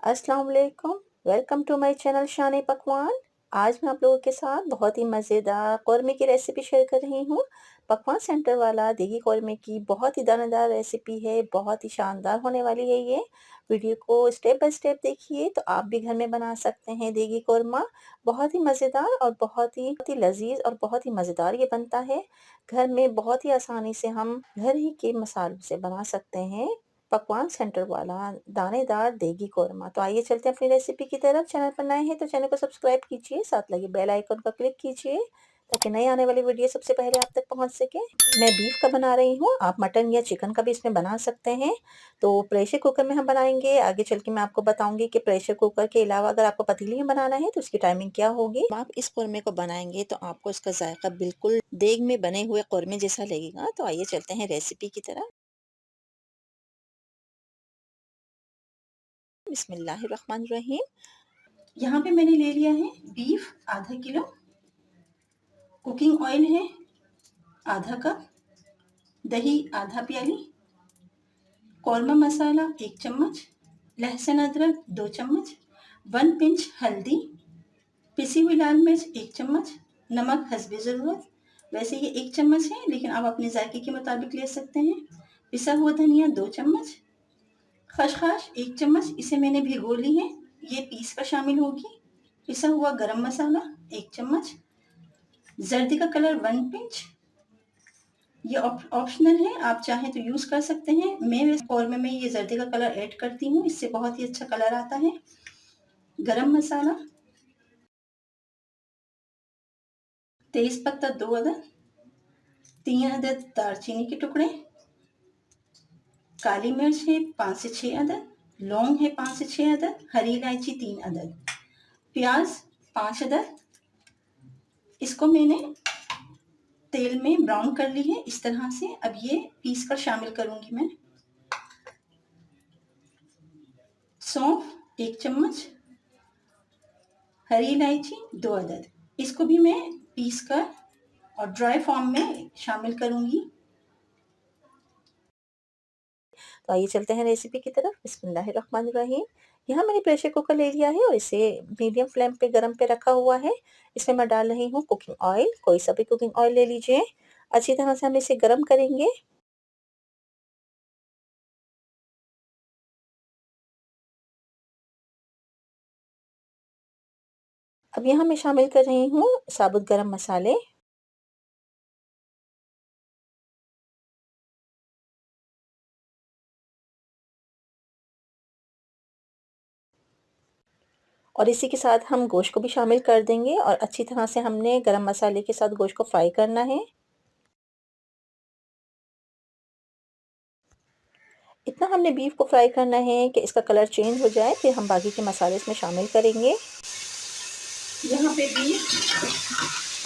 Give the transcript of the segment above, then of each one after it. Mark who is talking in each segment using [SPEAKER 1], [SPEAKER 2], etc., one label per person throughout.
[SPEAKER 1] अस्सलाम वालेकुम। Welcome to my channel शान पकवान। आज मैं आप लोगों के साथ बहुत ही मज़ेदार कौरमे की रेसिपी शेयर कर रही हूँ। पकवान सेंटर वाला देगी कौरमे की बहुत ही दानेदार रेसिपी है, बहुत ही शानदार होने वाली है ये। वीडियो को स्टेप बाय स्टेप देखिए तो आप भी घर में बना सकते हैं देगी कौरमा। बहुत ही मज़ेदार और बहुत ही लज़ीज़ और बहुत ही मज़ेदार ये बनता है। घर में बहुत ही आसानी से हम घर ही के मसालों से बना सकते हैं पकवान सेंटर वाला दानेदार देगी कौरमा। तो आइए चलते हैं अपनी रेसिपी की तरफ। चैनल पर नए हैं तो चैनल को सब्सक्राइब कीजिए, साथ लगे बेल आइकन का क्लिक कीजिए ताकि नई आने वाली वीडियो सबसे पहले आप तक पहुंच सके। मैं बीफ का बना रही हूँ, आप मटन या चिकन का भी इसमें बना सकते हैं। तो प्रेशर कुकर में हम बनाएंगे। आगे चल के मैं आपको बताऊंगी कि प्रेशर कुकर के अलावा अगर आपको पतीली में बनाना है तो उसकी टाइमिंग क्या होगी। आप इस कौरमे को बनाएंगे तो आपको इसका जायका बिल्कुल देग में बने हुए कौरमे जैसा लगेगा। तो आइए चलते हैं रेसिपी की तरफ। बिस्मिल्लाहिर्रहमानिर्रहीम।
[SPEAKER 2] यहाँ पे मैंने ले लिया है बीफ आधा किलो, कुकिंग ऑयल है आधा कप, दही आधा प्याली, कौरमा मसाला 1 चम्मच, लहसुन अदरक 2 चम्मच, 1 पिंच हल्दी, पिसी हुई लाल मिर्च 1 चम्मच, नमक हस्बे ज़रूरत। वैसे ये 1 चम्मच है लेकिन आप अपने जायके के मुताबिक ले सकते हैं। पिसा हुआ धनिया 2 चम्मच, खसखस 1 चम्मच, इसे मैंने भिगो ली है, ये पीस कर शामिल होगी। पिसा हुआ गरम मसाला 1 चम्मच, जर्दी का कलर 1 पिंच। ये ऑप्शनल है, आप चाहें तो यूज कर सकते हैं। मैं इस कौरमे में ये जर्दी का कलर ऐड करती हूँ, इससे बहुत ही अच्छा कलर आता है। गरम मसाला, तेज पत्ता 2 अदद, 3 अदद दालचीनी के टुकड़े, काली मिर्च है 5 से 6 अदद, लौंग है 5 से 6 अदद, हरी इलायची 3 अदद, प्याज 5 अदद। इसको मैंने तेल में ब्राउन कर ली है इस तरह से। अब ये पीस कर शामिल करूंगी मैं। सौंफ 1 चम्मच, हरी इलायची 2 अदद, इसको भी मैं पीस कर और ड्राई फॉर्म में शामिल करूंगी।
[SPEAKER 1] तो आइए चलते हैं रेसिपी की तरफ। बिस्मिल्लाहिर्रहमानिर्रहीम। यहाँ मैंने प्रेशर कुकर ले लिया है और इसे मीडियम फ्लेम पे गरम पे रखा हुआ है। इसमें मैं डाल रही हूँ कुकिंग ऑयल, कोई सा भी कुकिंग ऑयल ले लीजिए। अच्छी तरह से हम इसे गरम करेंगे। अब यहाँ मैं शामिल कर रही हूँ साबुत गरम मसाले, और इसी के साथ हम गोश्त को भी शामिल कर देंगे और अच्छी तरह से हमने गरम मसाले के साथ गोश्त को फ्राई करना है। इतना हमने बीफ को फ्राई करना है कि इसका कलर चेंज हो जाए, फिर हम बाकी के मसाले इसमें शामिल करेंगे।
[SPEAKER 2] यहाँ पे बीफ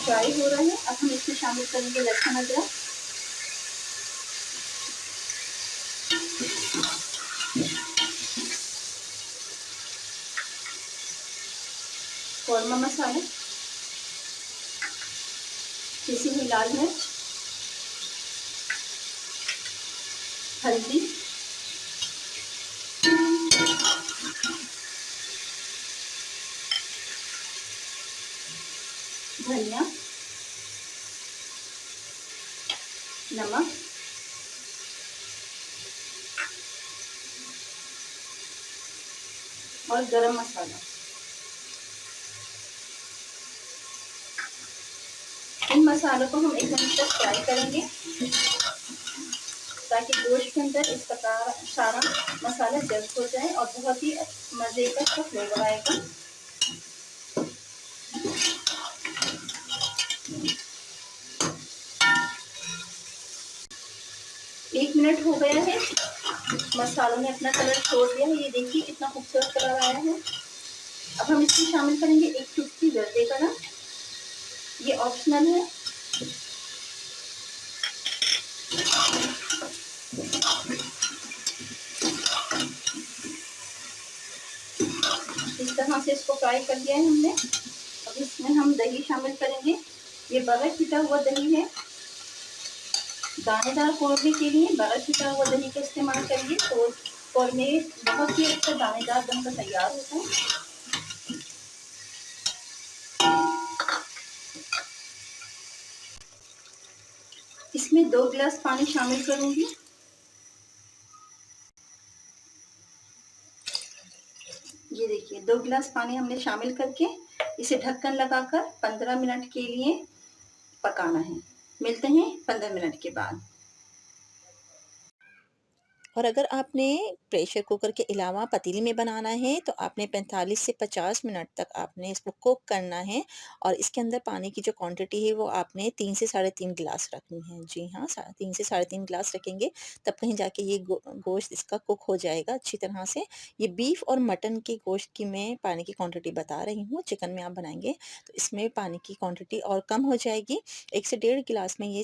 [SPEAKER 2] फ्राई हो रहा है। अब हम इसमें शामिल करेंगे लहसुन अदरक, कौरमा मसाला, पिसी हुई लाल मिर्च, हल्दी, धनिया, नमक, और गरम मसाला। इन मसालों को हम 1 मिनट तक फ्राई करेंगे ताकि गोश्त के अंदर इसका सारा मसाला जल्द हो जाए और बहुत ही मज़े का इसका फ्लेवर आएगा। एक मिनट हो गया है, मसालों ने अपना कलर छोड़ दिया है। ये देखिए कितना खूबसूरत कलर आया है। अब हम इसमें शामिल करेंगे 1 चुटकी जर्दे का रंग, ये ऑप्शनल है। इस तरह से इसको फ्राई कर दिया है हमने। अब इसमें हम दही शामिल करेंगे। ये बगैर छिटा हुआ दही है। दानेदार कौरमे के लिए बगैर छिटा हुआ दही का इस्तेमाल करिए तो कौरमे बहुत ही अच्छा दानेदार बनकर तैयार होता है। इसमें 2 गिलास पानी शामिल करूंगी। ये देखिए 2 गिलास पानी हमने शामिल करके इसे ढक्कन लगाकर 15 मिनट के लिए पकाना है। मिलते हैं 15 मिनट के बाद।
[SPEAKER 1] और अगर आपने प्रेशर कुकर के अलावा पतीली में बनाना है तो आपने 45 से 50 मिनट तक आपने इसको कुक करना है और इसके अंदर पानी की जो क्वांटिटी है वो आपने 3 से साढ़े 3 गिलास रखनी है। जी हाँ, 3 से साढ़े 3 गिलास रखेंगे तब कहीं जाके ये गोश्त इसका कुक हो जाएगा अच्छी तरह से। ये बीफ और मटन के गोश्त की मैं पानी की क्वांटिटी बता रही हूँ, चिकन में आप बनाएंगे तो इसमें पानी की क्वांटिटी और कम हो जाएगी। 1 से 1.5 गिलास में ये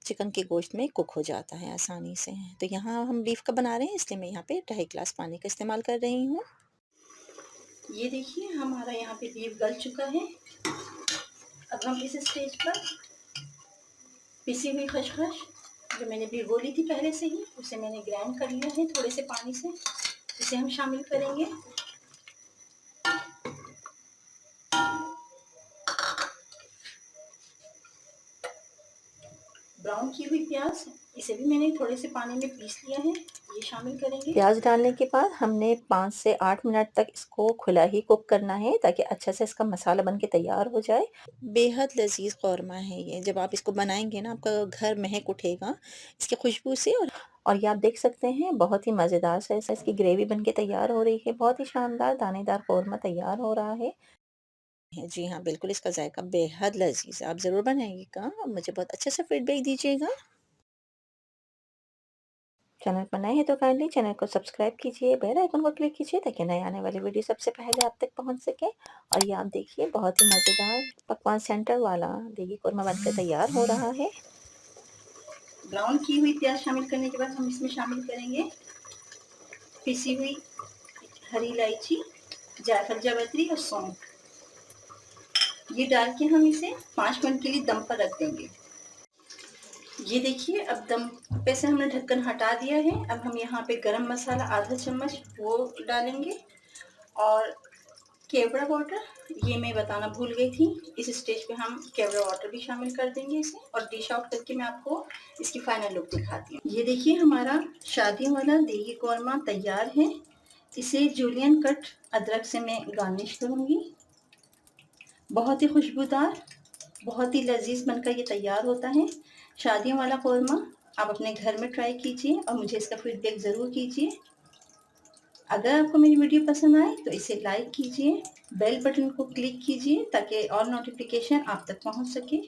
[SPEAKER 1] चिकन के गोश्त में कुक हो जाता है आसानी से। तो यहाँ हम बीफ का बना रहे हैं इसलिए मैं यहाँ पे 2.5 गिलास पानी का इस्तेमाल कर रही हूँ।
[SPEAKER 2] ये देखिए हमारा यहाँ पे बीफ गल चुका है। अब हम इस स्टेज पर पिसी हुई खसखस जो मैंने भिगो ली थी पहले से ही, उसे मैंने ग्राइंड कर लिया है थोड़े से पानी से, इसे हम शामिल करेंगे। ब्राउन की हुई प्याज, इसे भी मैंने थोड़े से पानी में पीस लिया है, ये शामिल करेंगे।
[SPEAKER 1] प्याज डालने के बाद हमने 5 से 8 मिनट तक इसको खुला ही कुक करना है ताकि अच्छा से इसका मसाला बन के तैयार हो जाए। बेहद लजीज कौरमा है ये, जब आप इसको बनाएंगे ना आपका घर महक उठेगा इसकी खुशबू से। और ये आप देख सकते हैं बहुत ही मज़ेदार से इसकी ग्रेवी बन के तैयार हो रही है। बहुत ही शानदार दानेदार कौरमा तैयार हो रहा है। जी हाँ, बिल्कुल इसका जायका बेहद लजीज है। आप ज़रूर बनाइएगा और मुझे बहुत अच्छे से फीडबैक दीजिएगा। चैनल पर नए हैं तो काइंडली चैनल को सब्सक्राइब कीजिए, बेल आइकन को क्लिक कीजिए ताकि नए आने वाली वीडियो सबसे पहले आप तक पहुंच सके। और ये आप देखिए बहुत ही मज़ेदार पकवान सेंटर वाला देगी कौरमा बनकर तैयार हो रहा है।
[SPEAKER 2] ब्राउन की हुई प्याज शामिल करने के बाद हम इसमें शामिल करेंगे पिसी हुई हरी इलायची, जायफल, जावित्री और सौंफ। ये डाल के हम इसे 5 मिनट के लिए दम पर रख देंगे। ये देखिए अब दम पे से हमने ढक्कन हटा दिया है। अब हम यहाँ पे गरम मसाला आधा चम्मच वो डालेंगे और केवड़ा वाटर, ये मैं बताना भूल गई थी, इस स्टेज पे हम केवड़ा वाटर भी शामिल कर देंगे इसे। और डिश आउट करके मैं आपको इसकी फाइनल लुक दिखाती हूँ। ये देखिए हमारा शादियों वाला देगी कौरमा तैयार है। इसे जूलियन कट अदरक से मैं गार्निश करूँगी। बहुत ही खुशबूदार, बहुत ही लजीज बनकर ये तैयार होता है शादियों वाला कौरमा। आप अपने घर में ट्राई कीजिए और मुझे इसका फीडबैक ज़रूर कीजिए। अगर आपको मेरी वीडियो पसंद आए तो इसे लाइक कीजिए, बेल बटन को क्लिक कीजिए ताकि और नोटिफिकेशन आप तक पहुंच सके।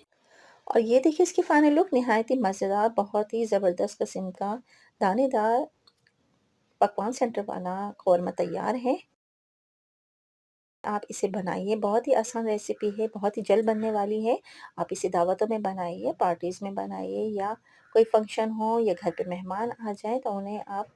[SPEAKER 1] और ये देखिए इसकी फाइनल लुक निहायत ही मज़ेदार, बहुत ही ज़बरदस्त किस्म का दानेदार पकवान सेंटर वाला कौरमा तैयार है। आप इसे बनाइए, बहुत ही आसान रेसिपी है, बहुत ही जल्द बनने वाली है। आप इसे दावतों में बनाइए, पार्टीज़ में बनाइए या कोई फंक्शन हो या घर पे मेहमान आ जाएँ तो उन्हें आप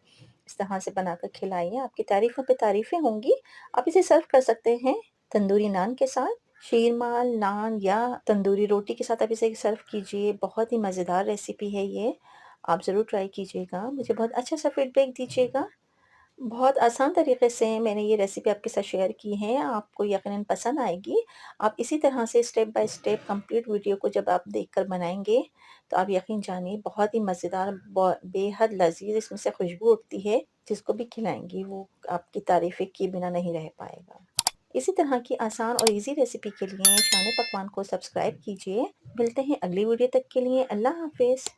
[SPEAKER 1] इस तरह से बनाकर खिलाइए, आपकी तारीफ़ों पे तारीफ़ें होंगी। आप इसे सर्व कर सकते हैं तंदूरी नान के साथ, शीरमाल, नान या तंदूरी रोटी के साथ आप इसे सर्व कीजिए। बहुत ही मज़ेदार रेसिपी है ये, आप ज़रूर ट्राई कीजिएगा। मुझे बहुत अच्छा सा फीडबैक दीजिएगा। बहुत आसान तरीके से मैंने ये रेसिपी आपके साथ शेयर की है, आपको यकीनन पसंद आएगी। आप इसी तरह से step by step complete video को जब आप देखकर बनाएँगे, तो आप यकीन जानिए बहुत ही मज़ेदार बेहद लज़ीज़ इसमें से खुशबू उठती है, जिसको भी खिलाएँगी वो आपकी तारीफ़ें किए बिना नहीं रह पाएगा। इसी तरह की आसान और ईज़ी रेसिपी के लिए शान ए पकवान को सब्सक्राइब कीजिए। मिलते हैं अगली वीडियो तक के लिए, अल्लाह हाफ़िज़।